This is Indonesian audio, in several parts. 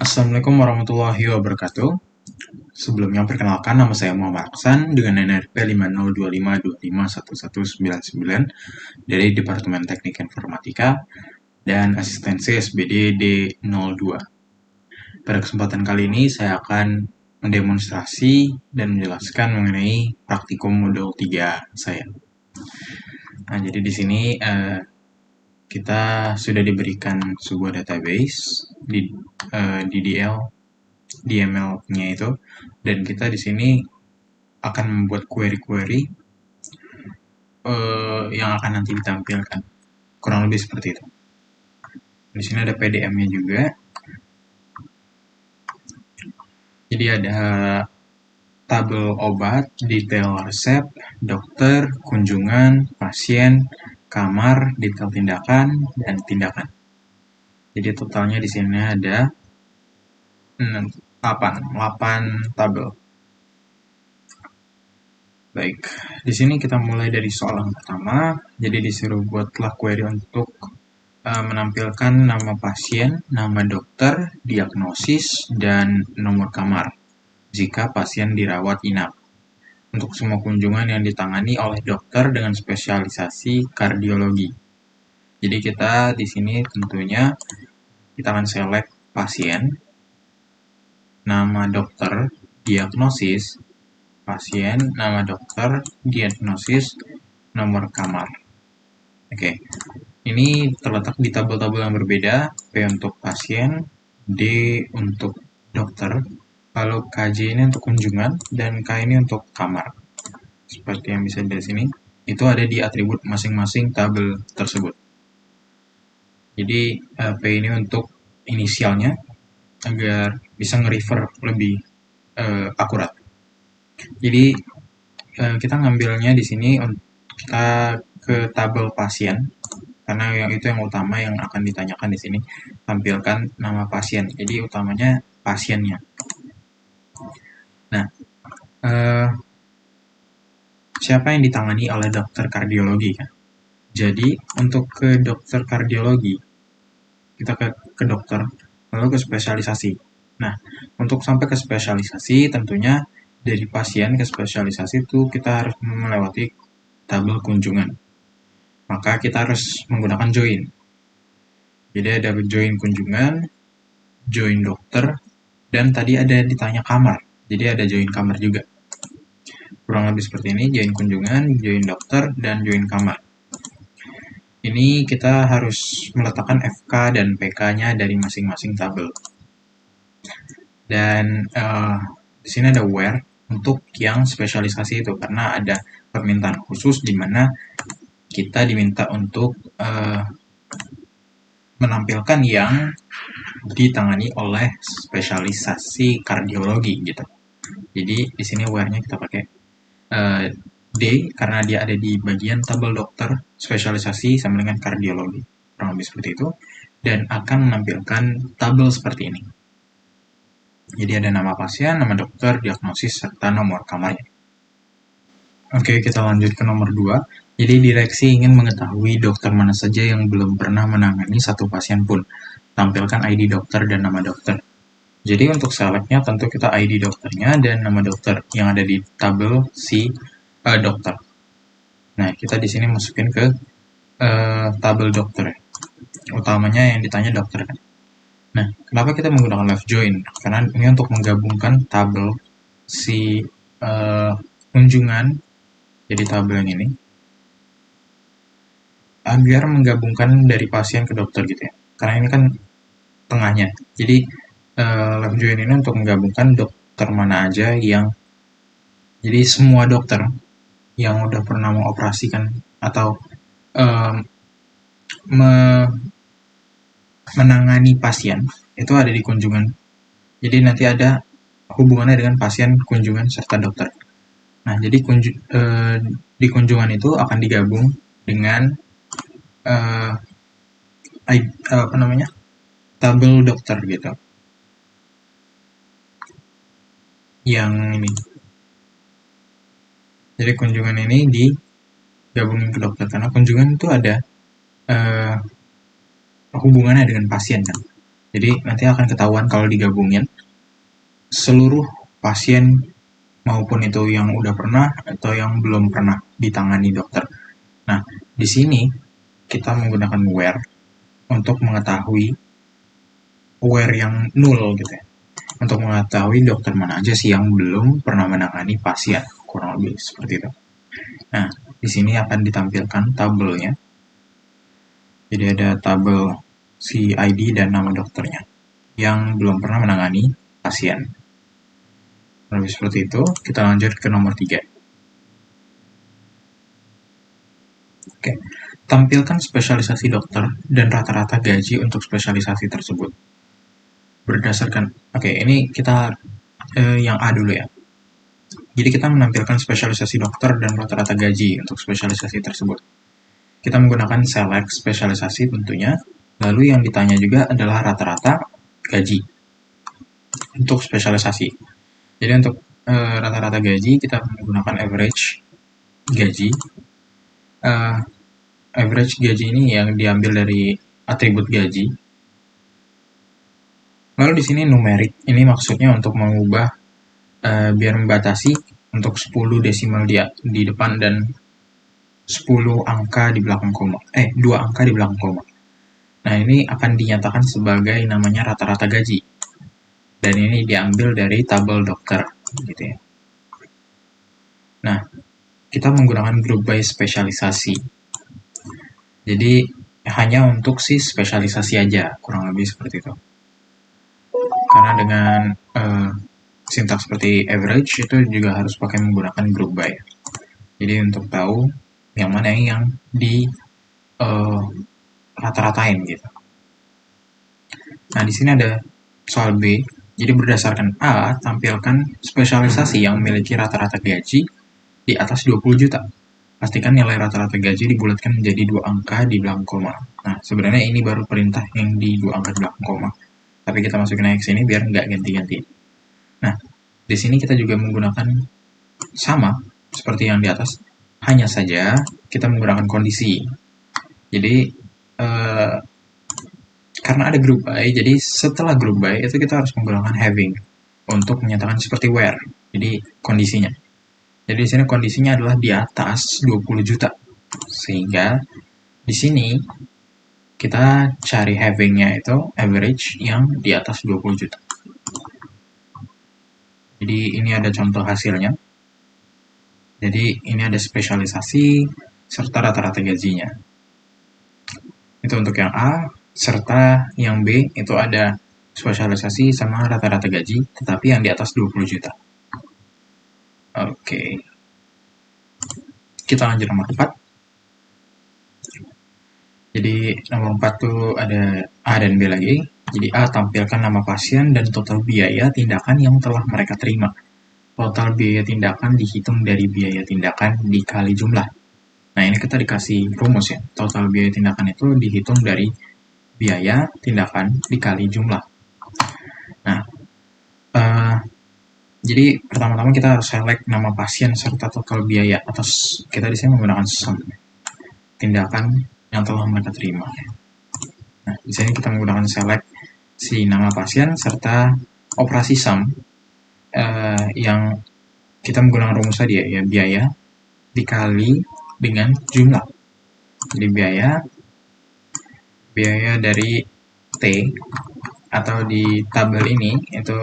Assalamualaikum warahmatullahi wabarakatuh. Sebelumnya perkenalkan, nama saya Muhammad Aksan dengan NRP 5025251199 dari Departemen Teknik Informatika dan asistensi SBD D02. Pada kesempatan kali ini saya akan mendemonstrasi dan menjelaskan mengenai praktikum modul 3 saya. Nah, jadi di sini kita sudah diberikan sebuah database di DDL DML-nya itu, dan kita di sini akan membuat query-query yang akan nanti ditampilkan, kurang lebih seperti itu. Di sini ada PDM-nya juga. Jadi ada tabel obat, detail resep, dokter, kunjungan, pasien, kamar, detail tindakan, dan tindakan. Jadi totalnya di sini ada 8 tabel. Baik, di sini kita mulai dari soal yang pertama. Jadi disuruh buatlah query untuk menampilkan nama pasien, nama dokter, diagnosis, dan nomor kamar jika pasien dirawat inap. Untuk semua kunjungan yang ditangani oleh dokter dengan spesialisasi kardiologi. Jadi kita di sini tentunya kita akan select pasien, nama dokter, diagnosis, pasien, nama dokter, diagnosis, nomor kamar. Oke, ini terletak di tabel-tabel yang berbeda, P untuk pasien, D untuk dokter, lalu KJ ini untuk kunjungan, dan K ini untuk kamar. Seperti yang bisa dilihat sini, itu ada di atribut masing-masing tabel tersebut. Jadi P ini untuk inisialnya, agar bisa nge-refer lebih akurat. Jadi kita ngambilnya di sini kita ke tabel pasien, karena yang itu yang utama yang akan ditanyakan di sini. Tampilkan nama pasien, jadi utamanya pasiennya. Nah, siapa yang ditangani oleh dokter kardiologi kan? Jadi untuk ke dokter kardiologi kita ke dokter, lalu ke spesialisasi. Nah, untuk sampai ke spesialisasi tentunya dari pasien ke spesialisasi itu kita harus melewati tabel kunjungan. Maka kita harus menggunakan join. Jadi ada join kunjungan, join dokter, dan tadi ada ditanya kamar. Jadi ada join kamar juga. Kurang lebih seperti ini, join kunjungan, join dokter, dan join kamar. Ini kita harus meletakkan FK dan PK-nya dari masing-masing tabel. Dan di sini ada where untuk yang spesialisasi itu, karena ada permintaan khusus di mana kita diminta untuk menampilkan yang ditangani oleh spesialisasi kardiologi gitu. Jadi di sini where-nya kita pakai D karena dia ada di bagian tabel dokter spesialisasi sama dengan kardiologi, kurang lebih seperti itu, dan akan menampilkan tabel seperti ini. Jadi ada nama pasien, nama dokter, diagnosis, serta nomor kamarnya. Oke, kita lanjut ke nomor 2. Jadi direksi ingin mengetahui dokter mana saja yang belum pernah menangani satu pasien pun. Tampilkan ID dokter dan nama dokter. Jadi untuk select-nya tentu kita ID dokternya dan nama dokter yang ada di tabel si dokter. Nah, kita di sini masukin ke tabel dokter. Utamanya yang ditanya dokter kan. Nah, kenapa kita menggunakan left join? Karena ini untuk menggabungkan tabel si kunjungan, jadi tabel yang ini, agar menggabungkan dari pasien ke dokter gitu ya. Karena ini kan tengahnya. Jadi left join ini untuk menggabungkan dokter mana aja yang, jadi semua dokter yang udah pernah mengoperasikan atau menangani pasien itu ada di kunjungan. Jadi nanti ada hubungannya dengan pasien, kunjungan, serta dokter. Nah, jadi di kunjungan itu akan digabung dengan tabel dokter gitu. Yang ini. Jadi kunjungan ini digabungin ke dokter karena kunjungan itu ada hubungannya dengan pasien kan. Jadi nanti akan ketahuan kalau digabungin seluruh pasien maupun itu yang udah pernah atau yang belum pernah ditangani dokter. Nah, di sini kita menggunakan where untuk mengetahui where yang null gitu ya. Untuk mengetahui dokter mana aja sih yang belum pernah menangani pasien, kurang lebih seperti itu. Nah, di sini akan ditampilkan tabelnya. Jadi ada tabel si ID dan nama dokternya yang belum pernah menangani pasien. Lebih seperti itu, kita lanjut ke nomor 3. Oke, tampilkan spesialisasi dokter dan rata-rata gaji untuk spesialisasi tersebut. Berdasarkan, ini kita yang A dulu ya. Jadi kita menampilkan spesialisasi dokter dan rata-rata gaji untuk spesialisasi tersebut. Kita menggunakan select spesialisasi tentunya, lalu yang ditanya juga adalah rata-rata gaji untuk spesialisasi. Jadi untuk rata-rata gaji kita menggunakan average gaji. Average gaji ini yang diambil dari atribut gaji. Lalu di sini numerik, ini maksudnya untuk mengubah biar membatasi untuk 10 desimal di depan dan 10 angka di belakang koma. 2 angka di belakang koma. Nah, ini akan dinyatakan sebagai namanya rata-rata gaji. Dan ini diambil dari tabel dokter gitu ya. Nah, kita menggunakan group by spesialisasi. Jadi hanya untuk si spesialisasi aja, kurang lebih seperti itu. Karena dengan sintaks seperti average itu juga harus pakai menggunakan group by. Jadi untuk tahu yang mana yang di rata-ratain gitu. Nah, di sini ada soal B. Jadi berdasarkan A, tampilkan spesialisasi yang memiliki rata-rata gaji di atas 20 juta. Pastikan nilai rata-rata gaji dibulatkan menjadi 2 angka di belakang koma. Nah, sebenarnya ini baru perintah yang di 2 angka di belakang koma. Tapi kita masukin aja ke sini biar nggak ganti-ganti. Nah, di sini kita juga menggunakan sama seperti yang di atas. Hanya saja kita menggunakan kondisi. Jadi, karena ada group by, jadi setelah group by itu kita harus menggunakan having untuk menyatakan seperti where. Jadi kondisinya. Jadi di sini kondisinya adalah di atas 20 juta. Sehingga di sini kita cari having-nya itu average yang di atas 20 juta. Jadi ini ada contoh hasilnya. Jadi ini ada spesialisasi serta rata-rata gajinya. Itu untuk yang A, serta yang B itu ada spesialisasi sama rata-rata gaji, tetapi yang di atas 20 juta. Oke. Kita lanjut nomor 4. Jadi nomor 4 tuh ada A dan B lagi. Jadi A, tampilkan nama pasien dan total biaya tindakan yang telah mereka terima. Total biaya tindakan dihitung dari biaya tindakan dikali jumlah. Nah, ini kita dikasih rumus ya. Total biaya tindakan itu dihitung dari biaya tindakan dikali jumlah. Nah, jadi pertama-tama kita harus select nama pasien serta total biaya atas kita di sini menggunakan sum tindakan yang telah mereka terima. Nah, di sini kita menggunakan select si nama pasien serta operasi sum yang kita menggunakan rumus tadi ya, biaya dikali dengan jumlah. Jadi biaya dari T atau di tabel ini itu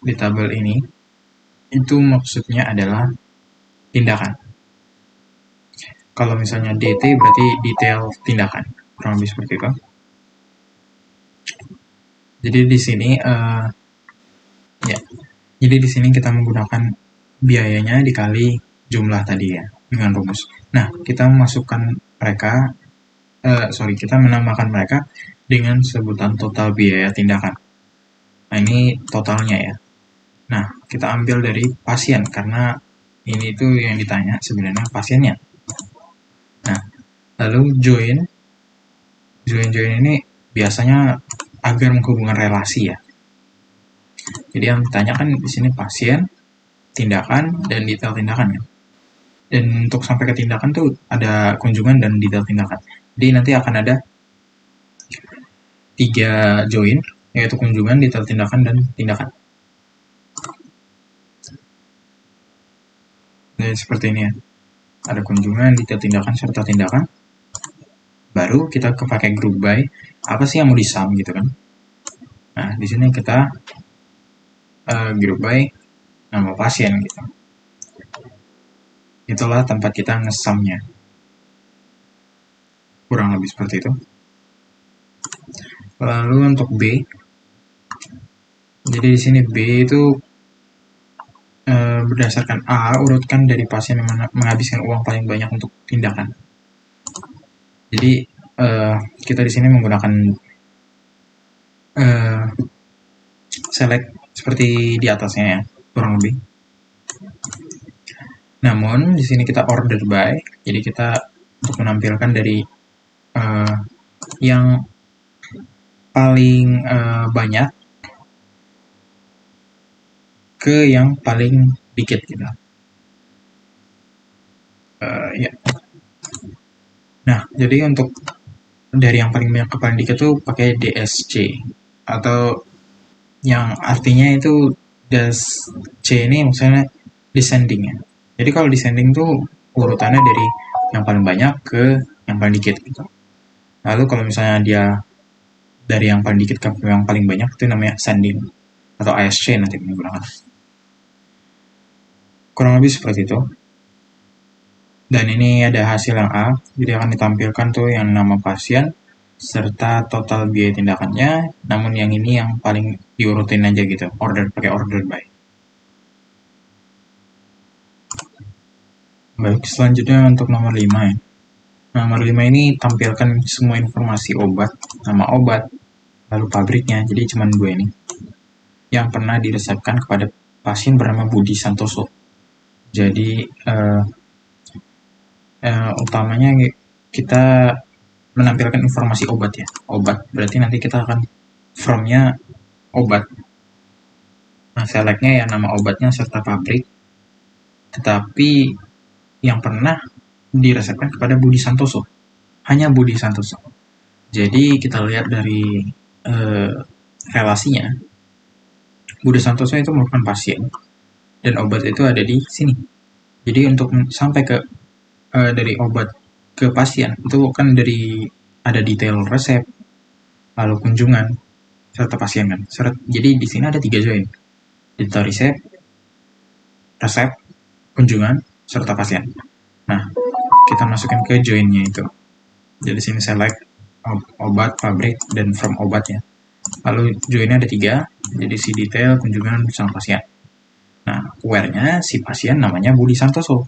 di tabel ini itu maksudnya adalah tindakan. Kalau misalnya DT berarti detail tindakan, kurang lebih seperti itu. Jadi di sini jadi di sini kita menggunakan biayanya dikali jumlah tadi ya dengan rumus. Nah, kita memasukkan mereka kita menambahkan mereka dengan sebutan total biaya tindakan. Nah, ini totalnya ya. Nah, kita ambil dari pasien karena ini tuh yang ditanya sebenarnya pasiennya. Nah, lalu join ini biasanya agar menghubungkan relasi ya. Jadi yang ditanyakan di sini pasien, tindakan, dan detail tindakan ya. Dan untuk sampai ke tindakan tuh ada kunjungan dan detail tindakan. Jadi nanti akan ada 3 join, yaitu kunjungan, detail tindakan, dan tindakan. Jadi seperti ini ya. Ada kunjungan, detail tindakan, serta tindakan. Baru kita pakai group by. Apa sih yang mau di-sum gitu kan? Nah, di sini kita group by nama pasien gitu. Itulah tempat kita nge-sum-nya. Kurang lebih seperti itu. Lalu untuk B, jadi di sini B itu berdasarkan A, urutkan dari pasien yang menghabiskan uang paling banyak untuk tindakan. Jadi kita di sini menggunakan select seperti di atasnya ya, kurang lebih. Namun di sini kita order by, jadi kita untuk menampilkan dari yang paling banyak ke yang paling dikit gitu. Ya. Nah, jadi untuk dari yang paling banyak ke paling dikit tuh pakai DSC atau yang artinya itu DSC ini maksudnya descending ya. Jadi kalau descending tuh urutannya dari yang paling banyak ke yang paling dikit gitu. Lalu kalau misalnya dia dari yang paling dikit ke yang paling banyak itu namanya ascending atau ASC nanti menggunakan. Kurang lebih seperti itu. Dan ini ada hasil yang A, jadi akan ditampilkan tuh yang nama pasien serta total biaya tindakannya, namun yang ini yang paling diurutin aja gitu, pakai order by. Baik, selanjutnya untuk nomor 5 ya. Nomor 5 ini tampilkan semua informasi obat, nama obat, lalu pabriknya, jadi cuma 2 ini. Yang pernah diresepkan kepada pasien bernama Budi Santoso. Jadi utamanya kita menampilkan informasi obat ya. Obat, berarti nanti kita akan from-nya obat. Nah, select-nya ya nama obatnya serta pabrik. Tetapi yang pernah diresepkan kepada Budi Santoso. Hanya Budi Santoso. Jadi kita lihat dari relasinya. Budi Santoso itu merupakan pasien dan obat itu ada di sini. Jadi untuk sampai ke dari obat ke pasien itu kan dari ada detail resep, lalu kunjungan, serta pasien kan. Jadi di sini ada 3 join. Detail resep, kunjungan, serta pasien. Nah, kita masukin ke join-nya itu. Jadi sini select obat, pabrik, dan from obatnya. Lalu join-nya ada 3, jadi si detail, kunjungan, sama pasien. Nah, where-nya si pasien namanya Budi Santoso.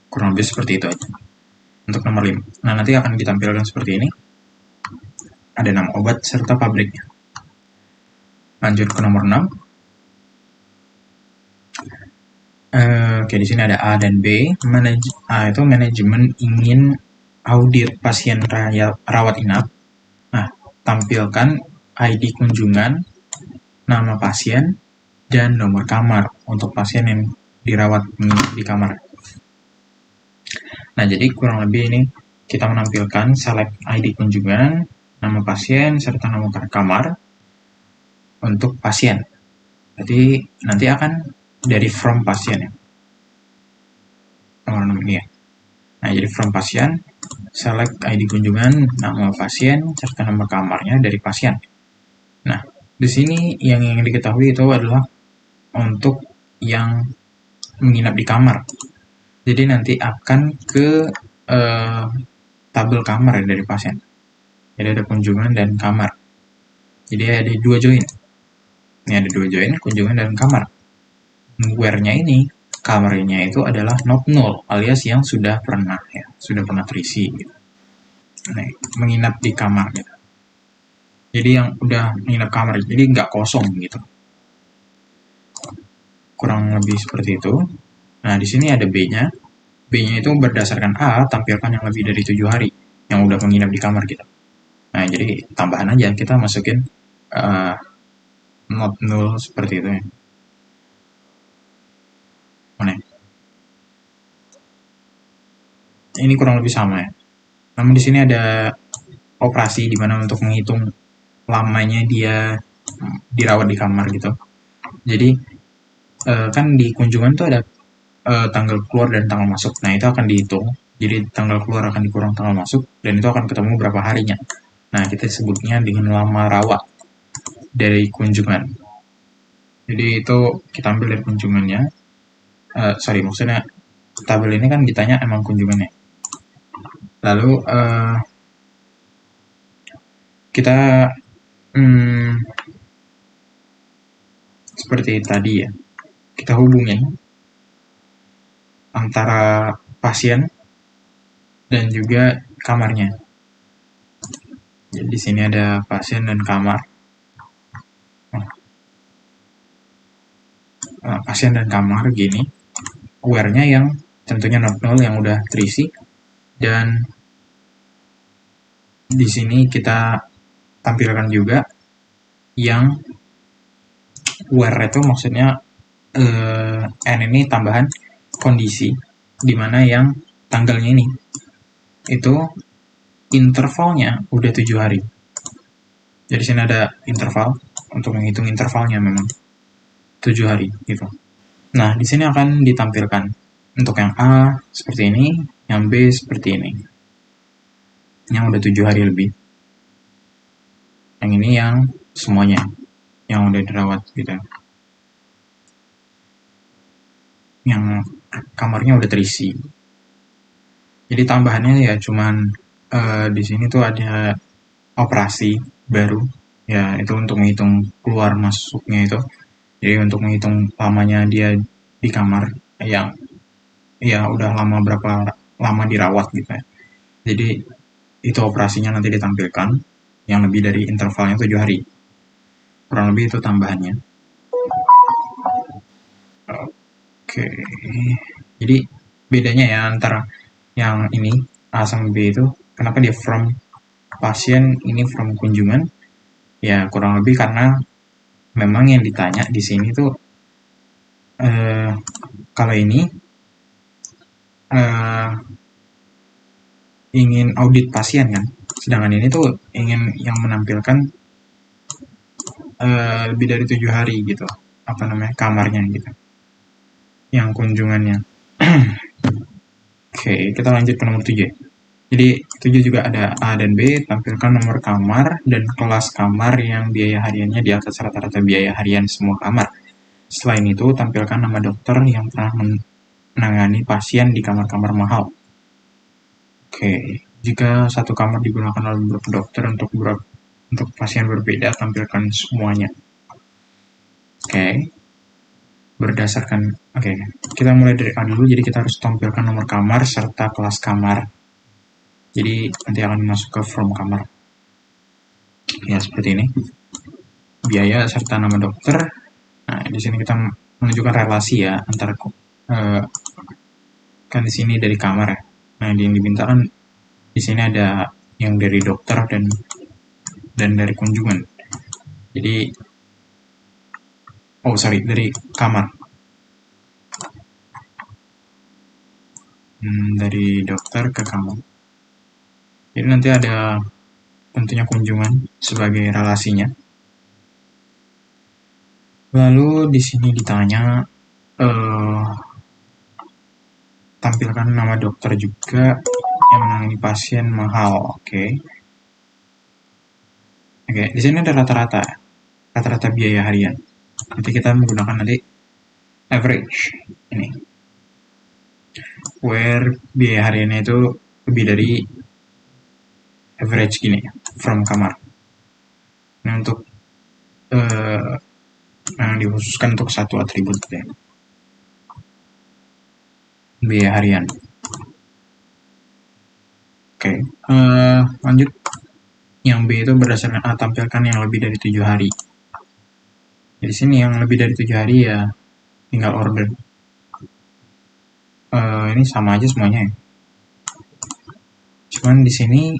Kurang lebih seperti itu aja. Untuk nomor 5. Nah, nanti akan ditampilkan seperti ini. Ada nama obat serta pabriknya. Lanjut ke nomor 6. Oke, di sini ada A dan B. A itu manajemen ingin audit pasien rawat inap. Nah, tampilkan ID kunjungan, nama pasien, dan nomor kamar untuk pasien yang dirawat di kamar. Nah, jadi kurang lebih ini kita menampilkan select ID kunjungan, nama pasien, serta nomor kamar untuk pasien. Jadi nanti akan dari from pasien ya. Nomor ini ya. Nah, jadi from pasien, select ID kunjungan, nama pasien, serta nomor kamarnya dari pasien. Nah, di sini yang diketahui itu adalah untuk yang menginap di kamar. Jadi nanti akan ke tabel kamar dari pasien. Jadi ada kunjungan dan kamar. Jadi ada 2 join. Ini ada 2 join, kunjungan dan kamar. Where-nya ini, kamarnya itu adalah not null, alias yang sudah pernah ya, sudah pernah terisi gitu. Nah, menginap di kamar gitu. Jadi yang udah menginap kamar, jadi nggak kosong gitu. Kurang lebih seperti itu. Nah, di sini ada B-nya. B-nya itu berdasarkan A, tampilkan yang lebih dari 7 hari yang udah menginap di kamar kita. Nah, jadi tambahan aja kita masukin not null seperti itu ya. Mana? Ini kurang lebih sama ya. Namun di sini ada operasi dimana untuk menghitung lamanya dia dirawat di kamar gitu. Jadi kan di kunjungan tuh ada tanggal keluar dan tanggal masuk. Nah, itu akan dihitung. Jadi tanggal keluar akan dikurang tanggal masuk dan itu akan ketemu berapa harinya. Nah, kita sebutnya dengan lama rawat dari kunjungan. Jadi itu kita ambil dari kunjungannya. Maksudnya tabel ini kan ditanya emang kunjungannya. Lalu kita seperti tadi ya, kita hubungin antara pasien dan juga kamarnya. Jadi di sini ada pasien dan kamar. Pasien dan kamar gini. Where-nya yang tentunya not null yang udah terisi, dan di sini kita tampilkan juga yang where itu maksudnya n ini tambahan kondisi dimana yang tanggalnya ini itu intervalnya udah 7 hari. Jadi sini ada interval untuk menghitung intervalnya, memang 7 hari gitu. Nah, di sini akan ditampilkan untuk yang A seperti ini, yang B seperti ini. Yang udah 7 hari lebih. Yang ini yang semuanya, yang udah dirawat gitu. Yang kamarnya udah terisi. Jadi tambahannya ya cuman di sini tuh ada operasi baru, ya itu untuk menghitung keluar masuknya itu. Jadi untuk menghitung lamanya dia di kamar yang ya udah berapa lama dirawat gitu ya. Jadi itu operasinya nanti ditampilkan yang lebih dari intervalnya 7 hari. Kurang lebih itu tambahannya. Oke. Jadi bedanya ya antara yang ini A sama B itu, kenapa dia from pasien, ini from kunjungan? Ya kurang lebih karena memang yang ditanya di sini tuh kalau ini ingin audit pasien kan, sedangkan ini tuh ingin yang menampilkan lebih dari 7 hari gitu, apa namanya, kamarnya gitu, yang kunjungannya. Oke, kita lanjut ke nomor 7. Jadi 7 juga ada A dan B, tampilkan nomor kamar dan kelas kamar yang biaya hariannya di atas rata-rata biaya harian semua kamar. Selain itu, tampilkan nama dokter yang pernah menangani pasien di kamar-kamar mahal. Oke, jika satu kamar digunakan oleh beberapa dokter untuk pasien berbeda, tampilkan semuanya. Oke. Kita mulai dari A dulu. Jadi kita harus tampilkan nomor kamar serta kelas kamar. Jadi nanti akan masuk ke from kamar. Ya seperti ini. Biaya serta nama dokter. Nah, di sini kita menunjukkan relasi ya antara kan di sini dari kamar ya. Nah, yang dimintakan di sini ada yang dari dokter dan dari kunjungan. Jadi dari kamar. Dari dokter ke kamar. Jadi nanti ada tentunya kunjungan sebagai relasinya. Lalu di sini ditanya tampilkan nama dokter juga yang menangani pasien mahal. Oke, di sini ada rata-rata biaya harian. Nanti kita menggunakan average ini, where biaya hariannya itu lebih dari average gini from kamar. Nah, untuk yang dikhususkan untuk satu atribut ya, biaya harian. Oke, lanjut. Yang B itu berdasarkan A, tampilkan yang lebih dari 7 hari. Di sini yang lebih dari 7 hari ya tinggal order. Ini sama aja semuanya ya. Cuman di sini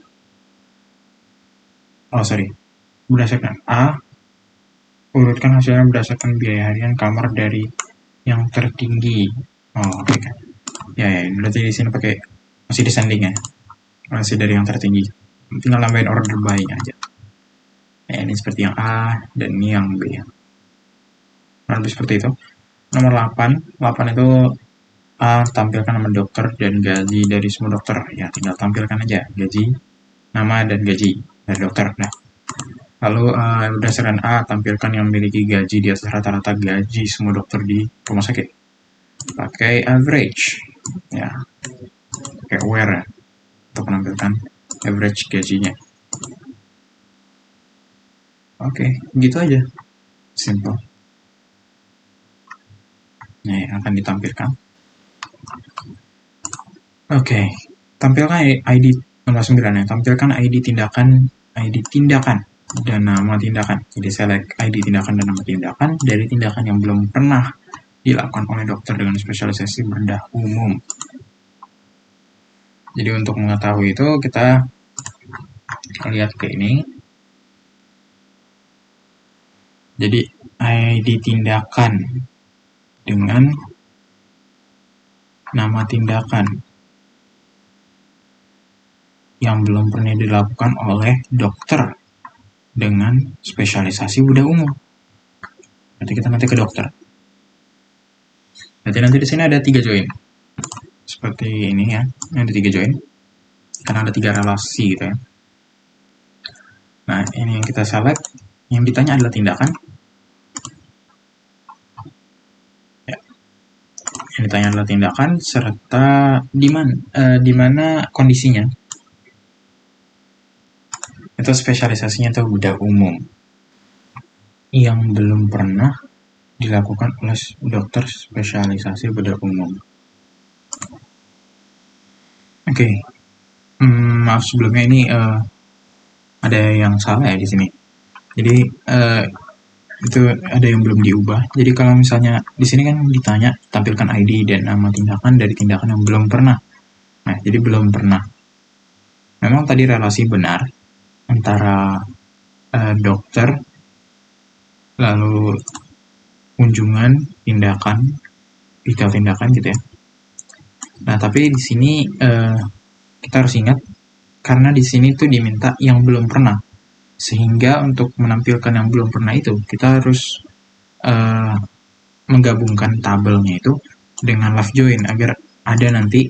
berdasarkan A, urutkan hasilnya berdasarkan biaya harian kamar dari yang tertinggi. Oke kan. Ya, berarti di sini pakai masih descending ya. Masih dari yang tertinggi. tinggal nambahin order by-nya aja. Ini seperti yang A dan ini yang B. Lebih seperti itu. Nomor 8 itu tampilkan nama dokter dan gaji dari semua dokter. Ya, tinggal tampilkan aja gaji, nama dan gaji dari dokter. Nah, lalu berdasarkan A, tampilkan yang memiliki gaji di atas rata-rata gaji semua dokter di rumah sakit. Pakai average, ya, pakai where untuk menampilkan average gajinya. Oke, gitu aja, simple. Nah, yang akan ditampilkan. Oke, tampilkan ID nomor 9 ya. Tampilkan ID tindakan dan nama tindakan. Jadi select ID tindakan dan nama tindakan dari tindakan yang belum pernah dilakukan oleh dokter dengan spesialisasi bedah umum. Jadi untuk mengetahui itu kita lihat ke ini. Jadi ID tindakan dengan nama tindakan yang belum pernah dilakukan oleh dokter dengan spesialisasi bedah umum. Nanti kita ke dokter. Nanti di sini ada 3 join. Seperti ini ya. Ada 3 join. Karena ada 3 relasi gitu ya. Nah, ini yang kita select. Yang ditanya adalah tindakan. Ya. Yang ditanya adalah tindakan serta di mana kondisinya. Itu spesialisasinya itu bedah umum yang belum pernah dilakukan oleh dokter spesialisasi bedah umum. Oke. Maaf sebelumnya ini ada yang salah ya di sini. Jadi itu ada yang belum diubah. Jadi kalau misalnya di sini kan ditanya tampilkan ID dan nama tindakan dari tindakan yang belum pernah. Nah, jadi belum pernah. Memang tadi relasi benar antara dokter lalu kunjungan tindakan, detail tindakan gitu ya. Nah, tapi di sini kita harus ingat karena di sini tuh diminta yang belum pernah. Sehingga untuk menampilkan yang belum pernah itu, kita harus menggabungkan tabelnya itu dengan left join agar ada nanti,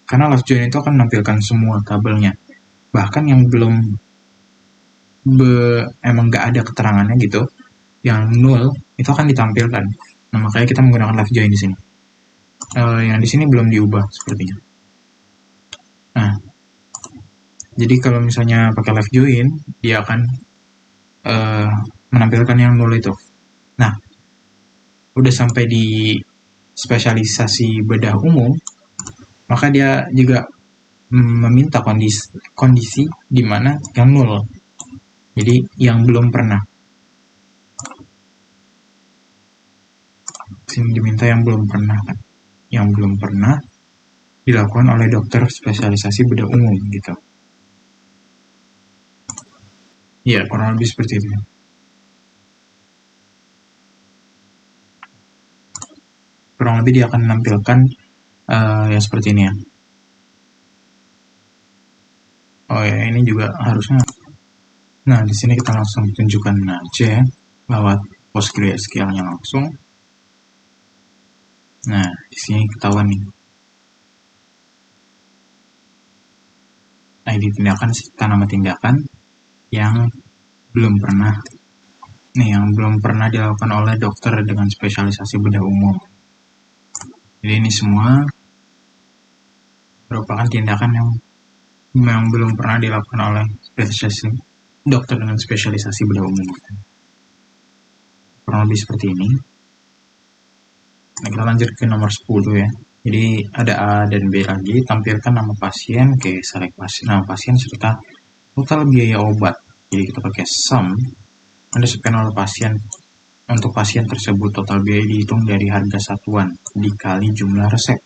karena left join itu akan menampilkan semua tabelnya. Bahkan yang belum emang gak ada keterangannya gitu, yang null itu akan ditampilkan. Nah, makanya kita menggunakan left join di sini. Yang di sini belum diubah sepertinya. Nah, jadi kalau misalnya pakai left join, dia akan menampilkan yang null itu. Nah, udah sampai di spesialisasi bedah umum, maka dia juga meminta kondisi di mana yang null. Jadi yang belum pernah. Sini diminta yang belum pernah kan. Yang belum pernah dilakukan oleh dokter spesialisasi bedah umum gitu. Ya, kurang lebih seperti itu. Kurang lebih dia akan menampilkan ya seperti ini ya. Oh ya, ini juga harusnya. Nah, di sini kita langsung tunjukkan aja ya, lewat PostgreSQL-nya langsung. Nah, di sini ketahuan nih. ID tindakan serta nama tindakan yang belum pernah dilakukan oleh dokter dengan spesialisasi bedah umum. Jadi ini semua merupakan tindakan yang belum pernah dilakukan oleh dokter dengan spesialisasi bedah umum. Kurang lebih seperti ini. Nah, kita lanjut ke nomor 10 ya. Jadi ada A dan B lagi, tampilkan nama pasien, select nama pasien serta total biaya obat. Jadi kita pakai sum, disebutkan oleh pasien. Untuk pasien tersebut total biaya dihitung dari harga satuan dikali jumlah resep.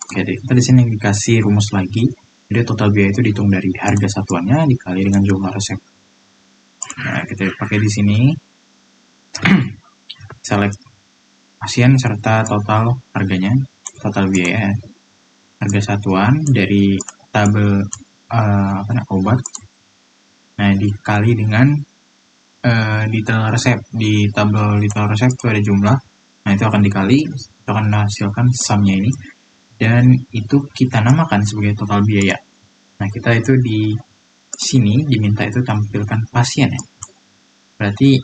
Oke, kita di sini dikasih rumus lagi. Jadi total biaya itu dihitung dari harga satuannya dikali dengan jumlah resep. Nah, kita pakai di sini select pasien serta total harganya, total biaya harga satuan dari tabel obat Nah, dikali dengan detail resep. Di tabel detail resep itu ada jumlah. Nah, itu akan dikali, itu akan menghasilkan sumnya ini. Dan itu kita namakan sebagai total biaya. Nah, kita itu di sini diminta itu tampilkan pasien ya. Berarti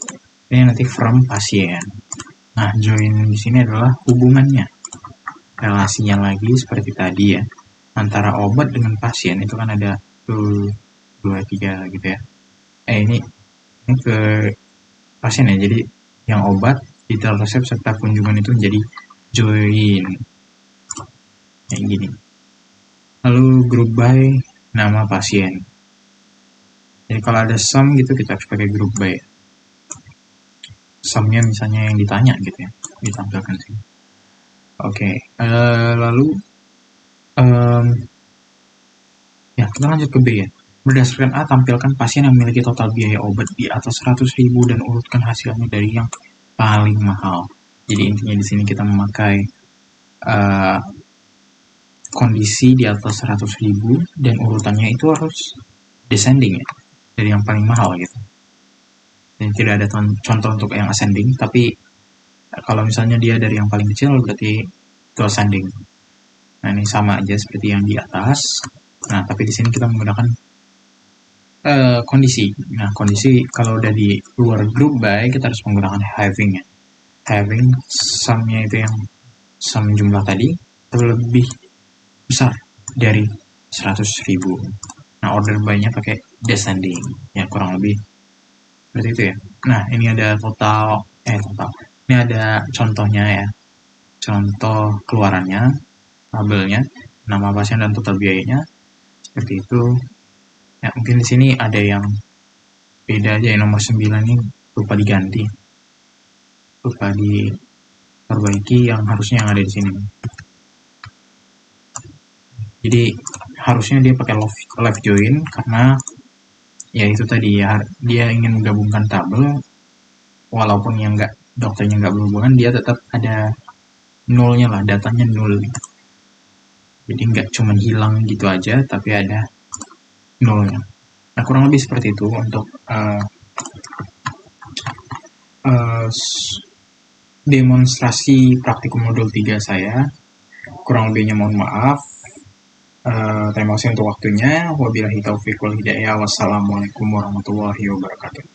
ini nanti from pasien. Nah, join di sini adalah hubungannya. Relasinya lagi seperti tadi ya. Antara obat dengan pasien itu kan ada 2, 3 gitu ya. Ini ke pasien ya. Jadi yang obat, detail resep serta kunjungan itu menjadi join. Kayak gini. Lalu group by nama pasien. Jadi kalau ada sum gitu kita harus pakai group by. Sumnya misalnya yang ditanya gitu ya, ditampilkan sini. Oke, lalu ya kita lanjut ke B ya. Berdasarkan A, tampilkan pasien yang memiliki total biaya obat di atas 100.000 dan urutkan hasilnya dari yang paling mahal. Jadi intinya di sini kita memakai kondisi di atas 100.000 dan urutannya itu harus descending ya, dari yang paling mahal gitu. Dan tidak ada contoh untuk yang ascending, tapi kalau misalnya dia dari yang paling kecil berarti itu ascending. Nah, ini sama aja seperti yang di atas. Nah, tapi di sini kita menggunakan kondisi. Nah, kondisi kalau udah di luar group by kita harus menggunakan having ya. Having sumnya itu yang sum jumlah tadi itu lebih besar dari 100.000. Nah, order by-nya pakai descending. Ya, kurang lebih seperti itu ya. Nah, ini ada total. Ini ada contohnya ya. Contoh keluarannya, tabelnya, nama pasien dan total biayanya. Seperti itu. Ya, mungkin di sini ada yang beda aja ya, nomor 9 ini lupa diganti. Lupa diperbaiki yang harusnya yang ada di sini. Jadi harusnya dia pakai left join karena ya itu tadi ya, dia ingin menggabungkan tabel walaupun yang dokternya nggak berhubungan, dia tetap ada nolnya lah, datanya nol. Jadi nggak cuma hilang gitu aja, tapi ada nolnya. Nah, kurang lebih seperti itu untuk demonstrasi praktikum modul 3 saya. Kurang lebihnya mohon maaf. Terima kasih untuk waktunya. Wabillahi taufiq wal hidayah. Wassalamualaikum warahmatullahi wabarakatuh.